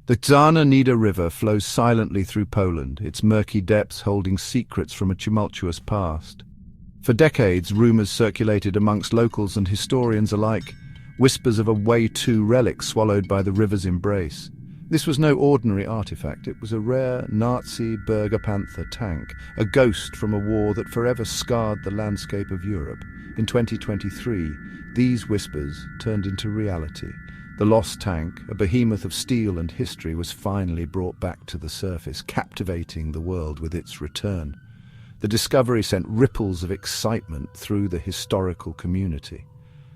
The Czarna River flows silently through Poland, its murky depths holding secrets from a tumultuous past. For decades, rumors circulated amongst locals and historians alike, whispers of a way-to relic swallowed by the river's embrace. This was no ordinary artifact. It was a rare Nazi Panther tank, a ghost from a war that forever scarred the landscape of Europe. In 2023, these whispers turned into reality. The lost tank, a behemoth of steel and history, was finally brought back to the surface, captivating the world with its return. The discovery sent ripples of excitement through the historical community.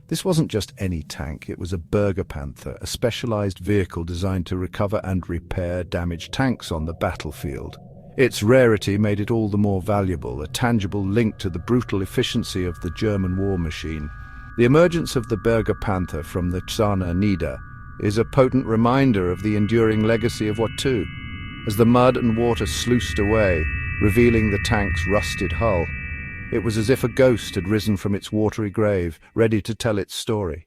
This wasn't just any tank, it was a Panther, a specialized vehicle designed to recover and repair damaged tanks on the battlefield. Its rarity made it all the more valuable, a tangible link to the brutal efficiency of the German war machine. The emergence of the Panther from the Czarna is a potent reminder of the enduring legacy of World War II. As the mud and water sluiced away, revealing the tank's rusted hull, it was as if a ghost had risen from its watery grave, ready to tell its story.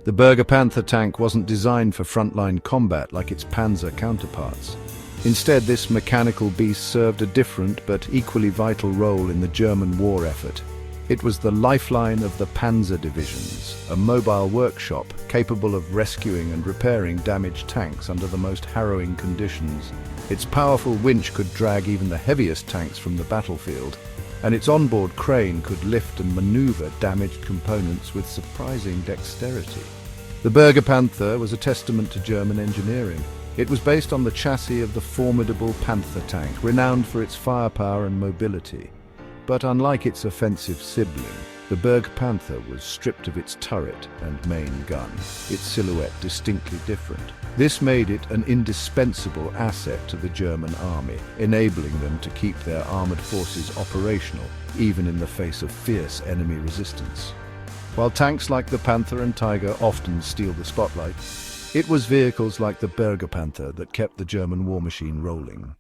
The Panther tank wasn't designed for frontline combat like its Panzer counterparts. Instead, this mechanical beast served a different but equally vital role in the German war effort. It was the lifeline of the Panzer divisions, a mobile workshop capable of rescuing and repairing damaged tanks under the most harrowing conditions. Its powerful winch could drag even the heaviest tanks from the battlefield, and its onboard crane could lift and maneuver damaged components with surprising dexterity. The Panther was a testament to German engineering. It was based on the chassis of the formidable Panther tank, renowned for its firepower and mobility. But unlike its offensive sibling, the Panther was stripped of its turret and main gun, its silhouette distinctly different. This made it an indispensable asset to the German army, enabling them to keep their armored forces operational, even in the face of fierce enemy resistance. While tanks like the Panther and Tiger often steal the spotlight, it was vehicles like the Panther that kept the German war machine rolling.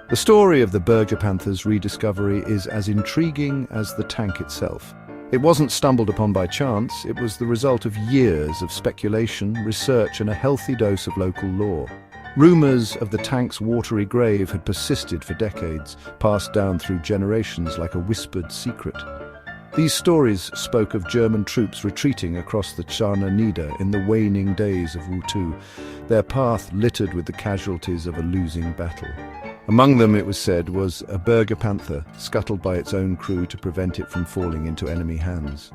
The story of the Panther's rediscovery is as intriguing as the tank itself. It wasn't stumbled upon by chance, it was the result of years of speculation, research, and a healthy dose of local lore. Rumors of the tank's watery grave had persisted for decades, passed down through generations like a whispered secret. These stories spoke of German troops retreating across the Czarna in the waning days of World War II, their path littered with the casualties of a losing battle. Among them, it was said, was a Panther, scuttled by its own crew to prevent it from falling into enemy hands.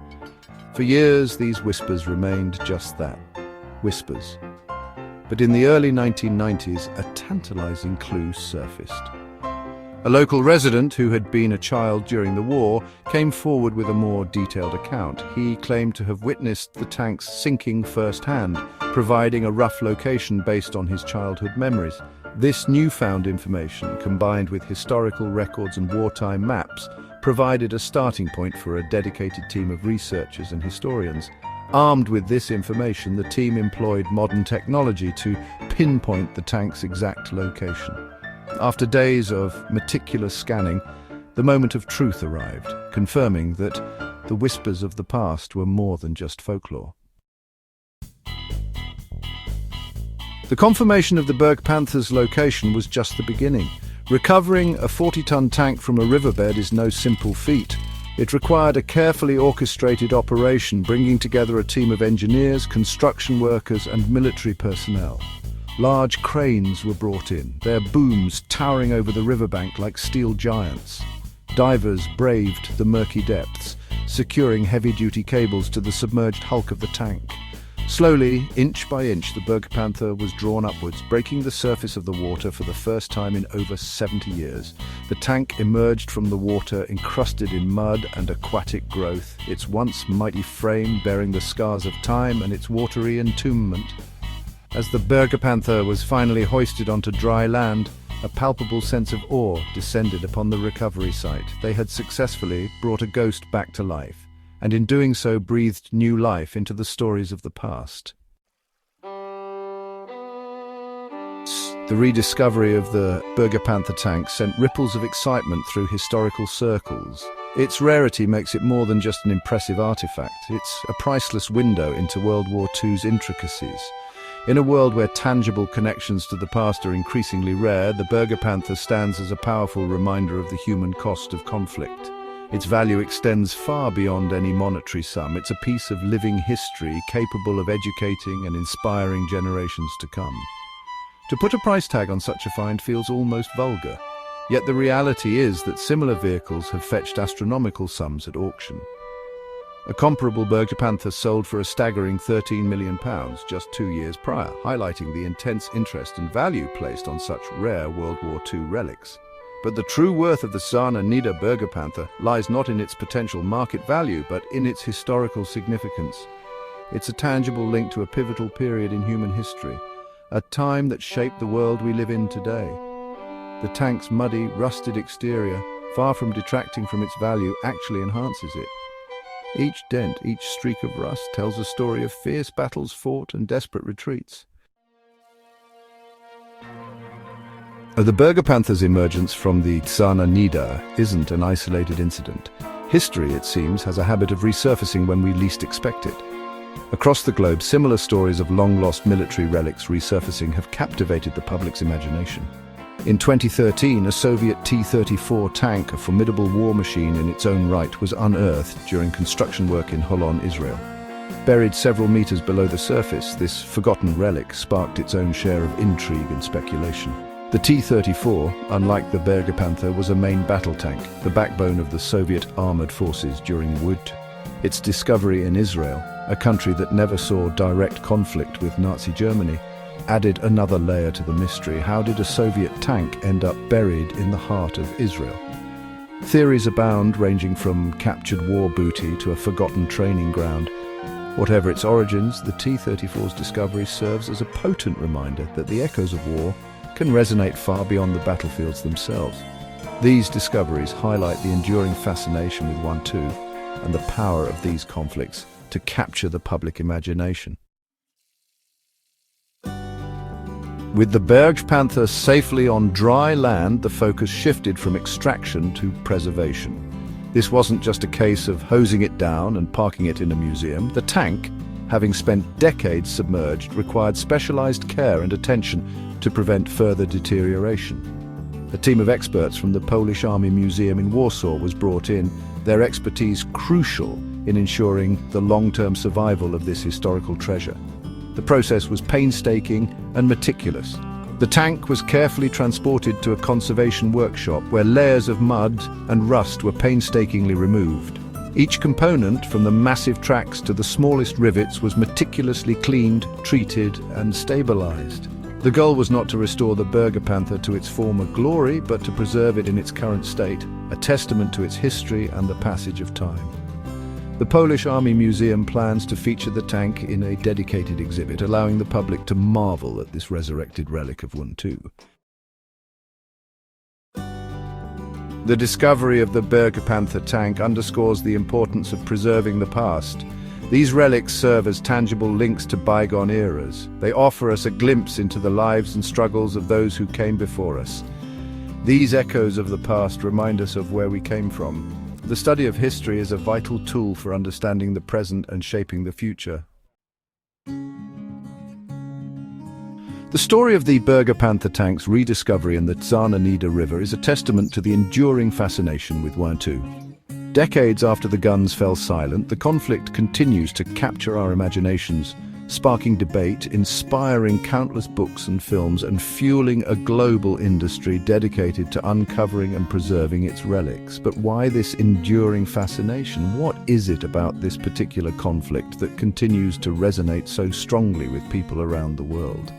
For years, these whispers remained just that, whispers. But in the early 1990s, a tantalizing clue surfaced. A local resident who had been a child during the war came forward with a more detailed account. He claimed to have witnessed the tank's sinking firsthand, providing a rough location based on his childhood memories. This newfound information, combined with historical records and wartime maps, provided a starting point for a dedicated team of researchers and historians. Armed with this information, the team employed modern technology to pinpoint the tank's exact location. After days of meticulous scanning, the moment of truth arrived, confirming that the whispers of the past were more than just folklore. The confirmation of the Panther's location was just the beginning. Recovering a 40-ton tank from a riverbed is no simple feat. It required a carefully orchestrated operation, bringing together a team of engineers, construction workers, and military personnel. Large cranes were brought in, their booms towering over the riverbank like steel giants. Divers braved the murky depths, securing heavy-duty cables to the submerged hulk of the tank. Slowly, inch by inch, the Panther was drawn upwards, breaking the surface of the water for the first time in over 70 years. The tank emerged from the water encrusted in mud and aquatic growth, its once mighty frame bearing the scars of time and its watery entombment. As the Panther was finally hoisted onto dry land, a palpable sense of awe descended upon the recovery site. They had successfully brought a ghost back to life, and in doing so breathed new life into the stories of the past. The rediscovery of the Panther tank sent ripples of excitement through historical circles. Its rarity makes it more than just an impressive artifact. It's a priceless window into World War II's intricacies. In a world where tangible connections to the past are increasingly rare, the Berger Panther stands as a powerful reminder of the human cost of conflict. Its value extends far beyond any monetary sum. It's a piece of living history capable of educating and inspiring generations to come. To put a price tag on such a find feels almost vulgar. Yet the reality is that similar vehicles have fetched astronomical sums at auction. A comparable Berger Panther sold for a staggering £13 million just 2 years prior, highlighting the intense interest and value placed on such rare World War II relics. But the true worth of the Sana Nida Berger Panther lies not in its potential market value, but in its historical significance. It's a tangible link to a pivotal period in human history, a time that shaped the world we live in today. The tank's muddy, rusted exterior, far from detracting from its value, actually enhances it. Each dent, each streak of rust tells a story of fierce battles fought and desperate retreats. The Berger Panther's emergence from the Sana Nida isn't an isolated incident. History, it seems, has a habit of resurfacing when we least expect it. Across the globe, similar stories of long-lost military relics resurfacing have captivated the public's imagination. In 2013, a Soviet T-34 tank, a formidable war machine in its own right, was unearthed during construction work in Holon, Israel. Buried several meters below the surface, this forgotten relic sparked its own share of intrigue and speculation. The T-34, unlike the Berger Panther, was a main battle tank, the backbone of the Soviet armored forces during World War II. Its discovery in Israel, a country that never saw direct conflict with Nazi Germany, added another layer to the mystery. How did a Soviet tank end up buried in the heart of Israel? Theories abound, ranging from captured war booty to a forgotten training ground. Whatever its origins, the T-34's discovery serves as a potent reminder that the echoes of war can resonate far beyond the battlefields themselves. These discoveries highlight the enduring fascination with World War II and the power of these conflicts to capture the public imagination. With the Berger Panther safely on dry land, the focus shifted from extraction to preservation. This wasn't just a case of hosing it down and parking it in a museum. The tank, having spent decades submerged, required specialized care and attention to prevent further deterioration. A team of experts from the Polish Army Museum in Warsaw was brought in, their expertise crucial in ensuring the long-term survival of this historical treasure. The process was painstaking and meticulous. The tank was carefully transported to a conservation workshop where layers of mud and rust were painstakingly removed. Each component, from the massive tracks to the smallest rivets, was meticulously cleaned, treated, and stabilized. The goal was not to restore the Berger Panther to its former glory, but to preserve it in its current state, a testament to its history and the passage of time. The Polish Army Museum plans to feature the tank in a dedicated exhibit, allowing the public to marvel at this resurrected relic of World War II. The discovery of the Berger Panther tank underscores the importance of preserving the past. These relics serve as tangible links to bygone eras. They offer us a glimpse into the lives and struggles of those who came before us. These echoes of the past remind us of where we came from. The study of history is a vital tool for understanding the present and shaping the future. The story of the Berger Panther tank's rediscovery in the Sana Nida River is a testament to the enduring fascination with World War II. Decades after the guns fell silent, the conflict continues to capture our imaginations, sparking debate, inspiring countless books and films, and fueling a global industry dedicated to uncovering and preserving its relics. But why this enduring fascination? What is it about this particular conflict that continues to resonate so strongly with people around the world?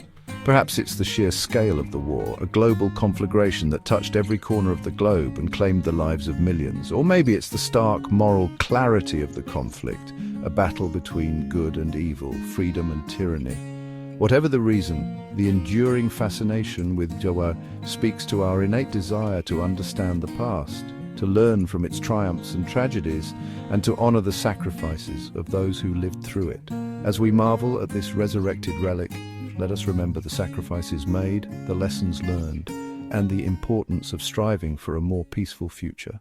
Perhaps it's the sheer scale of the war, a global conflagration that touched every corner of the globe and claimed the lives of millions. Or maybe it's the stark moral clarity of the conflict, a battle between good and evil, freedom and tyranny. Whatever the reason, the enduring fascination with Jawa speaks to our innate desire to understand the past, to learn from its triumphs and tragedies, and to honor the sacrifices of those who lived through it. As we marvel at this resurrected relic, let us remember the sacrifices made, the lessons learned, and the importance of striving for a more peaceful future.